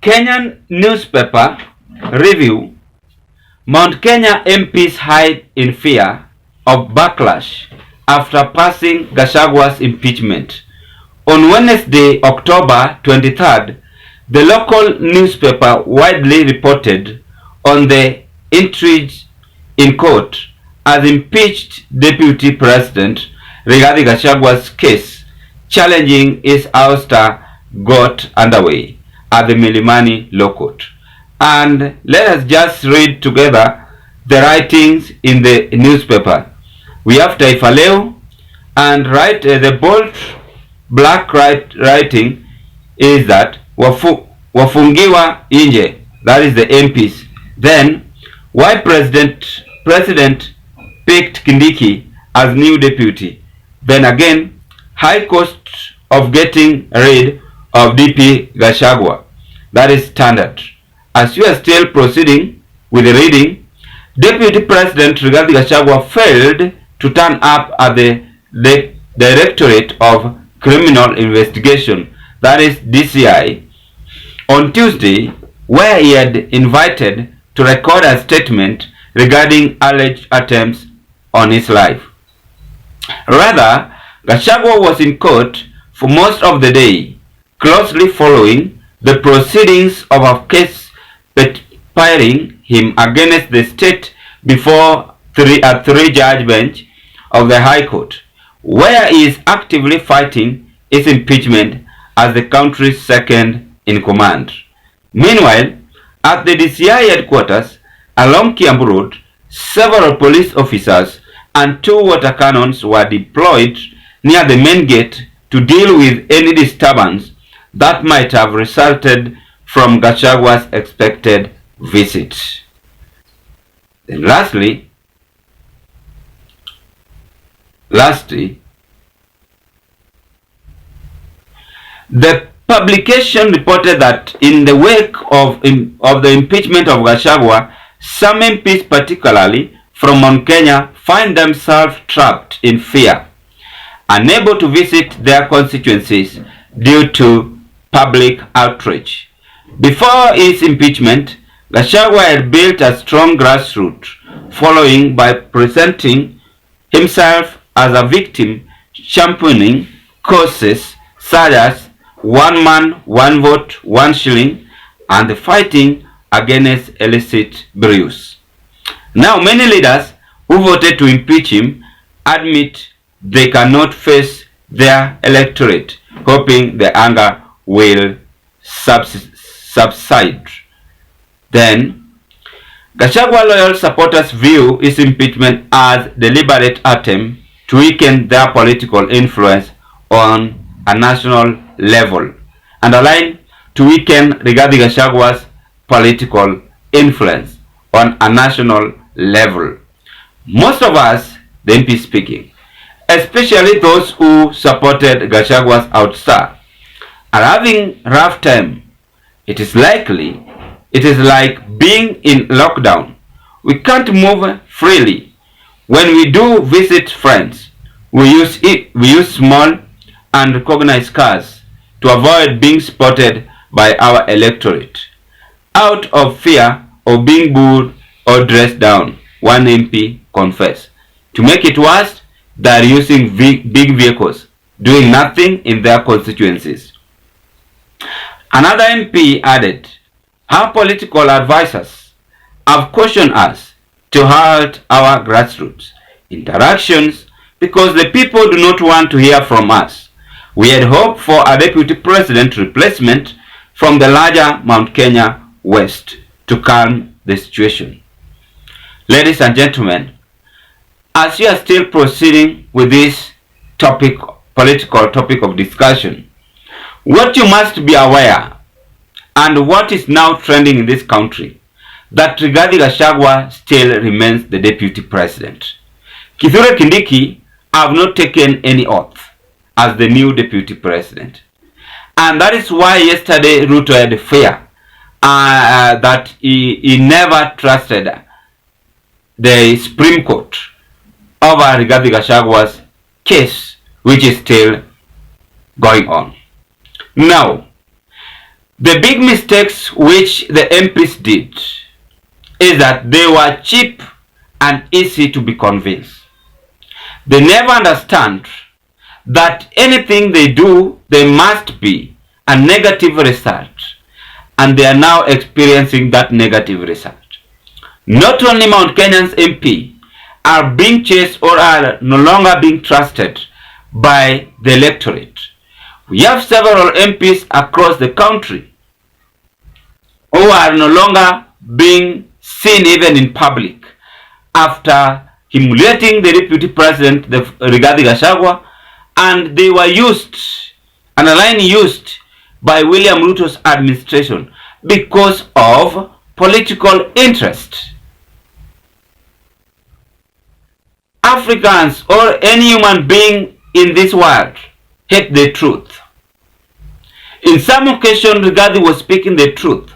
Kenyan newspaper review: Mt Kenya MPs hide in fear of backlash after passing Gachagua's impeachment. On Wednesday, October 23rd, the local newspaper widely reported on the intrigue in court as impeached Deputy President Rigathi Gachagua's case challenging his ouster got underway at the Milimani Law Court. And let us just read together the writings in the newspaper. We have Taifa Leo, and the bold black writing is that wafungiwa inje, that is the MPs. Then, why President picked Kindiki as new deputy. Then again, high cost of getting rid of DP Gachagua. That is standard. As you are still proceeding with the reading, Deputy President Rigathi Gachagua failed to turn up at the Directorate of Criminal Investigation, that is DCI, on Tuesday, where he had invited to record a statement regarding alleged attempts on his life. Rather, Gachagua was in court for most of the day, closely following the proceedings of a case firing him against the state before a three-judge bench of the High Court, where he is actively fighting his impeachment as the country's second in command. Meanwhile, at the DCI headquarters along Kiambu Road, several police officers and 2 water cannons were deployed near the main gate to deal with any disturbance that might have resulted from Gachagua's expected visit. Then lastly, the publication reported that in the wake of the impeachment of Gachagua, some MPs, particularly from Mt Kenya, find themselves trapped in fear, unable to visit their constituencies due to public outrage. Before his impeachment, Gachagua had built a strong grassroots following by presenting himself as a victim, championing causes such as 1 man, 1 vote, 1 shilling, and the fighting against illicit brews. Now, many leaders who voted to impeach him admit they cannot face their electorate, hoping the anger will subside. Then, Gachagua loyal supporters view his impeachment as deliberate attempt to weaken their political influence on a national level, and align to weaken Rigathi Gachagua's political influence on a national level. Most of us, the MP speaking, especially those who supported Gachagua's outstar, are having rough time. It is like being in lockdown. We can't move freely. When we do visit friends, we use small and recognized cars to avoid being spotted by our electorate. Out of fear of being booed or dressed down, one MP confessed. To make it worse, they are using big vehicles, doing nothing in their constituencies. Another MP added, our political advisors have cautioned us to halt our grassroots interactions because the people do not want to hear from us. We had hoped for a deputy president replacement from the larger Mt Kenya West to calm the situation. Ladies and gentlemen, as you are still proceeding with this political topic of discussion, what you must be aware and what is now trending in this country, that Rigathi Gachagua still remains the deputy president. Kithure Kindiki have not taken any oath as the new deputy president. And that is why yesterday Ruto had fear that he never trusted the Supreme Court over Rigathi Gachagua's case, which is still going on. Now, The big mistakes which the MPs did is that they were cheap and easy to be convinced. They never understand that anything they do, there must be a negative result, and they are now experiencing that negative result. Not only Mt Kenya's MP are being chased or are no longer being trusted by the electorate. We have several MPs across the country who are no longer being seen even in public after humiliating the deputy president, Rigathi Gachagua, and they were used, and a line used by William Ruto's administration because of political interest. Africans or any human being in this world hate the truth. In some occasions, Rigathi was speaking the truth.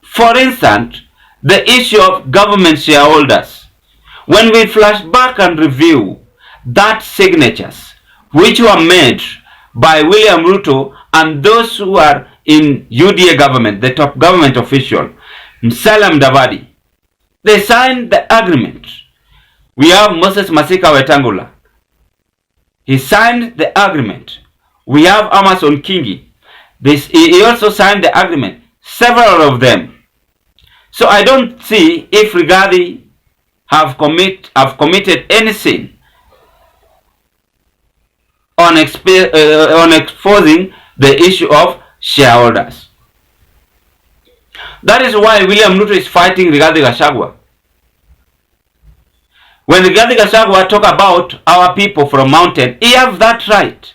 For instance, the issue of government shareholders. When we flash back and review that signatures which were made by William Ruto and those who are in UDA government, the top government official, Musalia Mudavadi, they signed the agreement. We have Moses Masika Wetangula. He signed the agreement. We have Amason Kingi. He also signed the agreement. Several of them. So I don't see if Rigathi have committed any sin on exposing the issue of shareholders. That is why William Ruto is fighting Rigathi Gachagua. When Rigathi Gachagua talk about our people from mountain, he have that right.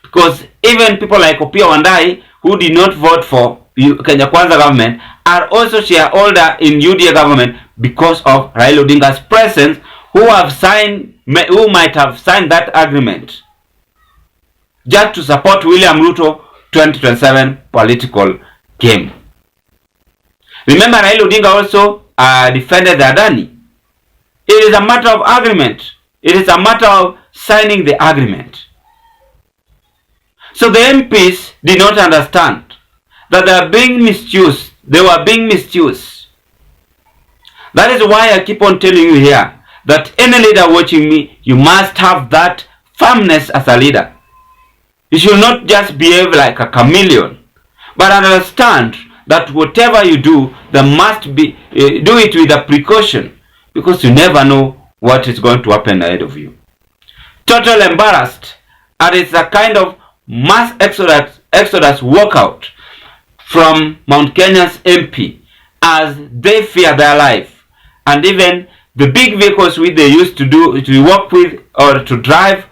Because even people like Opiyo Wandayi, who did not vote for Kenya Kwanza government, are also shareholder in UDA government because of Raila Odinga's presence, who might have signed that agreement just to support William Ruto 2027 political game. Remember, Raila Odinga also defended the Adani. It is a matter of agreement. It is a matter of signing the agreement. So the MPs did not understand that they are being misused. They were being misused. That is why I keep on telling you here that any leader watching me, you must have that firmness as a leader. You should not just behave like a chameleon, but understand that whatever you do, there must be do it with a precaution, because you never know what is going to happen ahead of you. Total embarrassed, and it's a kind of mass exodus walkout from Mt Kenya's MP as they fear their life, and even the big vehicles which they used to work with or to drive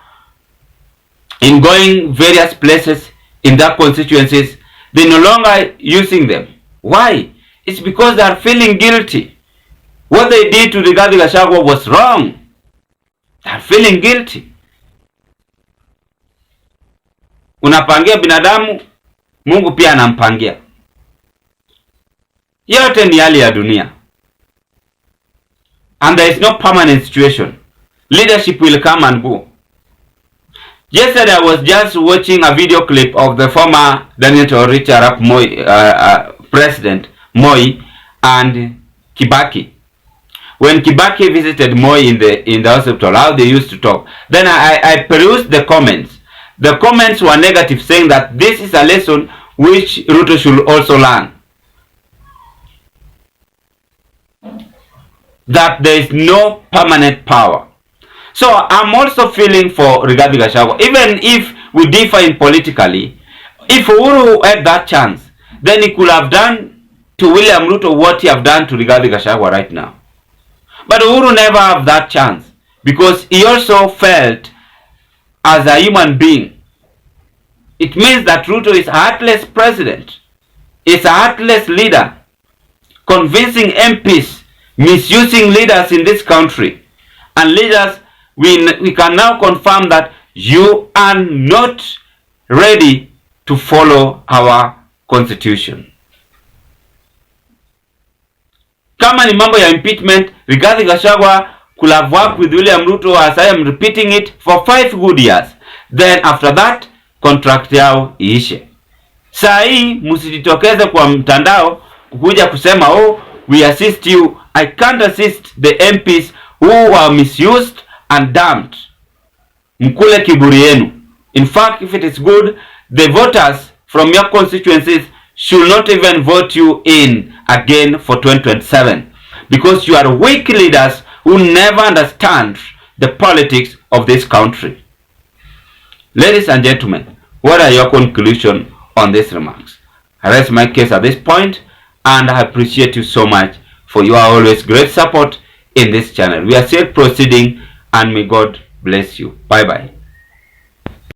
in going various places in their constituencies, they're no longer using them. Why? It's because they are feeling guilty. What they did to Rigathi Gachagua was wrong. They are feeling guilty. Unapangia binadamu, Mungu pia anampangia. Yote ni hali ya dunia. And there is no permanent situation. Leadership will come and go. Yesterday I was just watching a video clip of the former Daniel Toroitich Arap Moi, President Moi and Kibaki. When Kibaki visited Moi in the hospital, how they used to talk. Then I perused the comments. The comments were negative, saying that this is a lesson which Ruto should also learn. That there is no permanent power. So I'm also feeling for Rigathi Gachagua. Even if we differ in politically, if Uhuru had that chance, then he could have done to William Ruto what he have done to Rigathi Gachagua right now. But Uhuru never have that chance, because he also felt as a human being. It means that Ruto is a heartless president. Is a heartless leader, convincing MPs, misusing leaders in this country. And leaders, we can now confirm that you are not ready to follow our constitution. Kama ni mambo ya impeachment, Rigathi Gachagua could have worked with William Ruto, as I am repeating it, for 5 good years. Then after that, contract yao iishe. Saa hii msijitokeze kwa mtandao kukuja kusema oh, we assist you. I can't assist the MPs who are misused and dumped. Mkule kiburi yenu. In fact, if it is good, the voters from your constituencies should not even vote you in again for 2027, because you are weak leaders who never understand the politics of this country. Ladies and gentlemen, what are your conclusions on these remarks? I rest my case at this point, and I appreciate you so much for your always great support in this channel. We are still proceeding, and may God bless you. Bye bye.